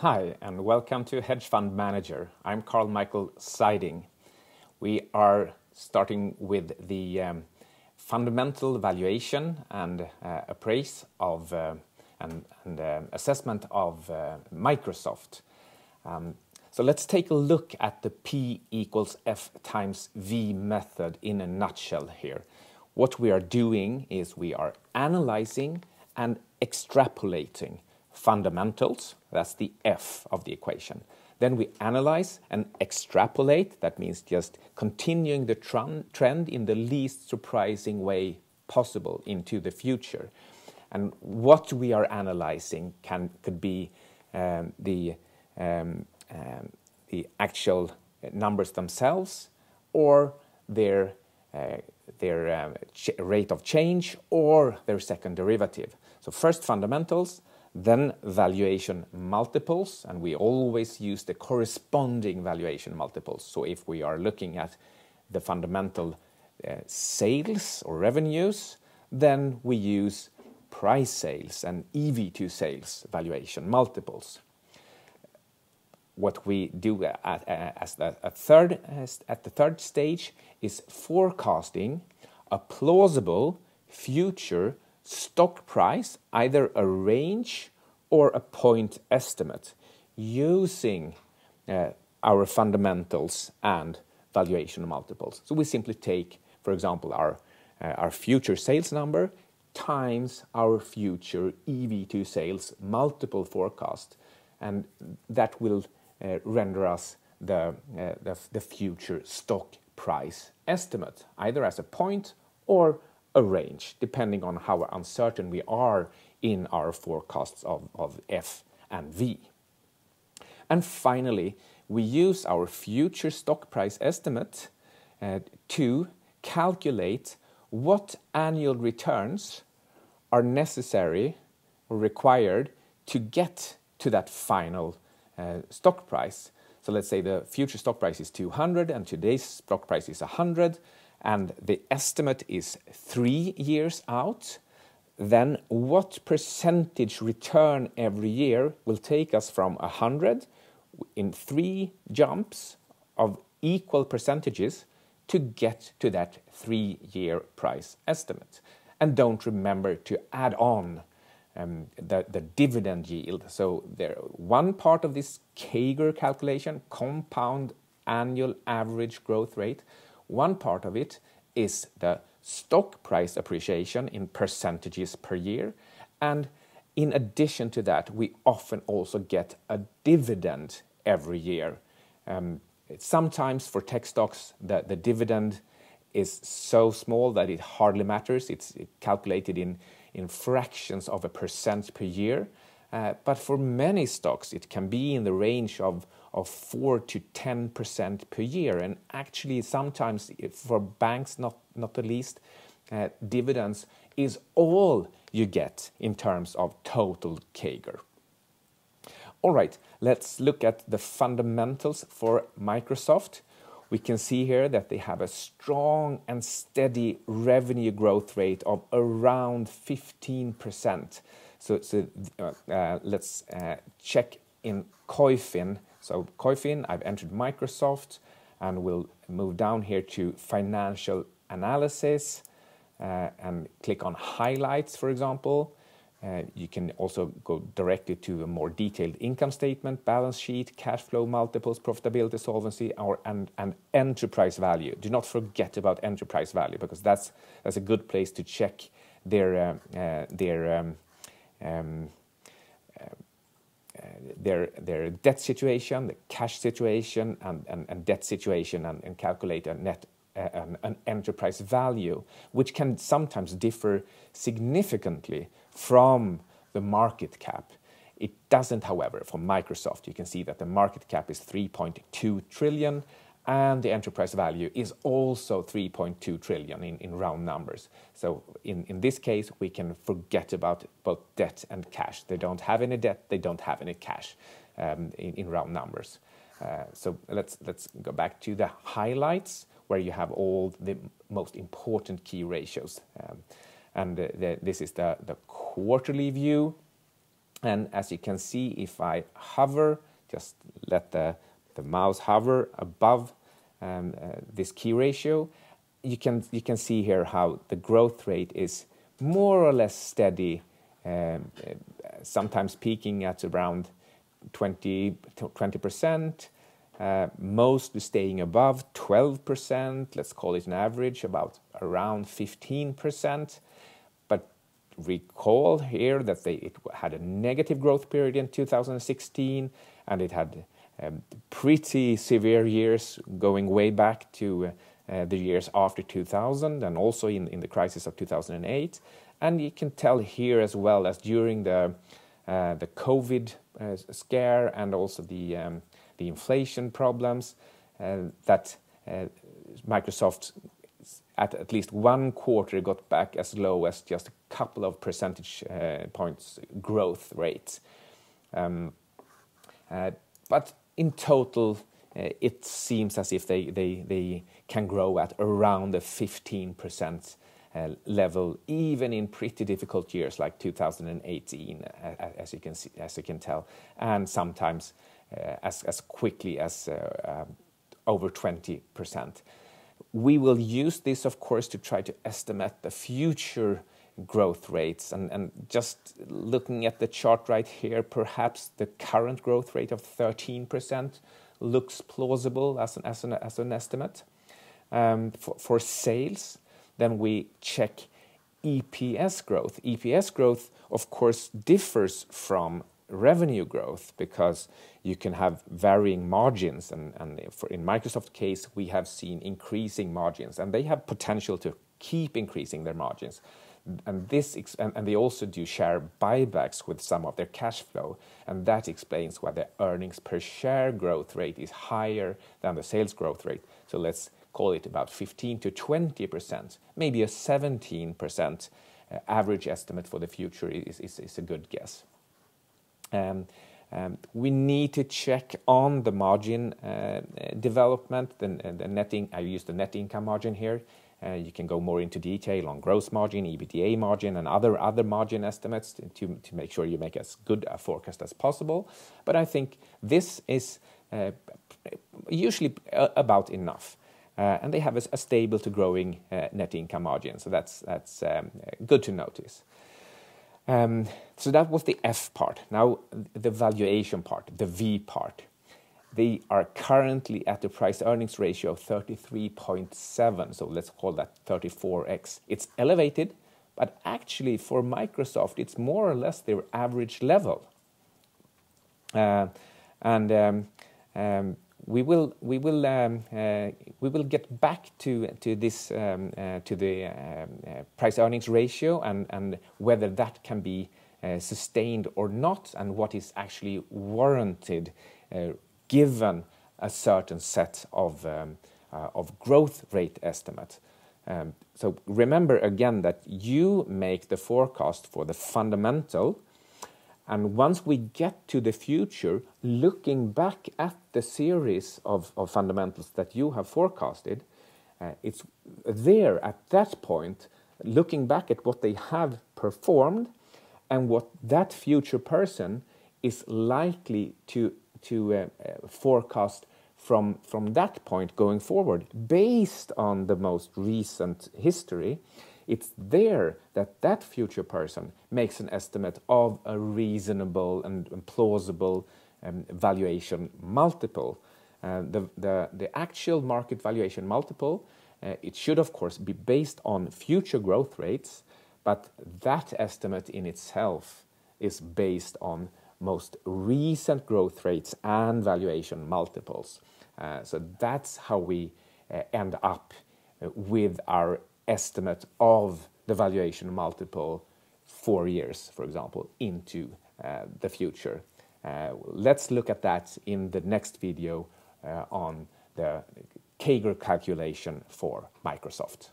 Hi, and welcome to Hedge Fund Manager. I'm Karl-Mikael Syding. We are starting with the fundamental valuation and appraise of and assessment of Microsoft. So let's take a look at the P equals F times V method in a nutshell here. What we are doing is we are analyzing and extrapolating fundamentals, that's the F of the equation. Then we analyze and extrapolate, that means just continuing the trend in the least surprising way possible into the future. And what we are analyzing could be the actual numbers themselves, or their rate of change, or their second derivative. So first fundamentals, then valuation multiples, and we always use the corresponding valuation multiples. So if we are looking at the fundamental sales or revenues, then we use price sales and EV to sales valuation multiples. What we do at the third stage is forecasting a plausible future stock price, either a range or a point estimate, using our fundamentals and valuation multiples. So we simply take, for example, our future sales number times our future EV to sales multiple forecast, and that will render us the future stock price estimate, either as a point or a range, depending on how uncertain we are in our forecasts of F and V. And finally, we use our future stock price estimate to calculate what annual returns are necessary or required to get to that final stock price. So let's say the future stock price is 200 and today's stock price is 100, and the estimate is 3 years out. Then what percentage return every year will take us from 100 in 3 jumps of equal percentages to get to that 3-year price estimate? And don't remember to add on the dividend yield. So one part of this CAGR calculation, compound annual average growth rate, one part of it is the stock price appreciation in percentages per year. And in addition to that, we often also get a dividend every year. Sometimes for tech stocks, the dividend is so small that it hardly matters. It's calculated in fractions of a percent per year. But for many stocks, it can be in the range of 4 to 10% per year. And actually, sometimes for banks, not the least, dividends is all you get in terms of total CAGR. All right, let's look at the fundamentals for Microsoft. We can see here that they have a strong and steady revenue growth rate of around 15%. So let's check in Koyfin. So Koyfin, I've entered Microsoft, and we'll move down here to financial analysis and click on highlights, for example. You can also go directly to a more detailed income statement, balance sheet, cash flow multiples, profitability, solvency, and enterprise value. Do not forget about enterprise value, because that's a good place to check their debt situation, the cash situation, and debt situation, and calculate an enterprise value, which can sometimes differ significantly from the market cap. It doesn't, however, for Microsoft. You can see that the market cap is 3.2 trillion, and the enterprise value is also 3.2 trillion in round numbers. So in this case, we can forget about both debt and cash. They don't have any debt, they don't have any cash in round numbers. So let's go back to the highlights, where you have all the most important key ratios. This is the quarterly view. And as you can see, if I hover, just let the mouse hover above this key ratio, you can see here how the growth rate is more or less steady, sometimes peaking at around 20%, mostly staying above 12%, let's call it an average, about around 15%. But recall here that it had a negative growth period in 2016, and it had pretty severe years going way back to the years after 2000, and also in the crisis of 2008. And you can tell here as well as during the COVID scare and also the inflation problems that Microsoft at least one quarter got back as low as just a couple of percentage points growth rate. But in total, it seems as if they can grow at around the 15% level, even in pretty difficult years like 2018, as you can tell, and sometimes as quickly as over 20%. We will use this, of course, to try to estimate the future growth rates, and just looking at the chart right here, perhaps the current growth rate of 13% looks plausible as an estimate. For sales, then we check EPS growth. EPS growth, of course, differs from revenue growth because you can have varying margins, and in Microsoft's case, we have seen increasing margins, and they have potential to keep increasing their margins. And they also do share buybacks with some of their cash flow, and that explains why the earnings per share growth rate is higher than the sales growth rate. So let's call it about 15 to 20%, maybe a 17% average estimate for the future is a good guess. We need to check on the margin development. I use the net income margin here. You can go more into detail on gross margin, EBITDA margin, and other margin estimates to make sure you make as good a forecast as possible. But I think this is usually about enough. And they have a stable to growing net income margin, so that's good to notice. So that was the F part. Now the valuation part, the V part. They are currently at the price-earnings ratio of 33.7, so let's call that 34x. It's elevated, but actually for Microsoft, it's more or less their average level. We will get back to this to the price-earnings ratio and whether that can be sustained or not, and what is actually warranted given a certain set of growth rate estimate. So remember again that you make the forecast for the fundamental, and once we get to the future, looking back at the series of fundamentals that you have forecasted, it's there at that point, looking back at what they have performed and what that future person is likely to forecast from that point going forward, based on the most recent history. It's there that future person makes an estimate of a reasonable and plausible valuation multiple. The actual market valuation multiple, it should of course be based on future growth rates, but that estimate in itself is based on most recent growth rates and valuation multiples. So that's how we end up with our estimate of the valuation multiple 4 years, for example, into the future. Let's look at that in the next video on the CAGR calculation for Microsoft.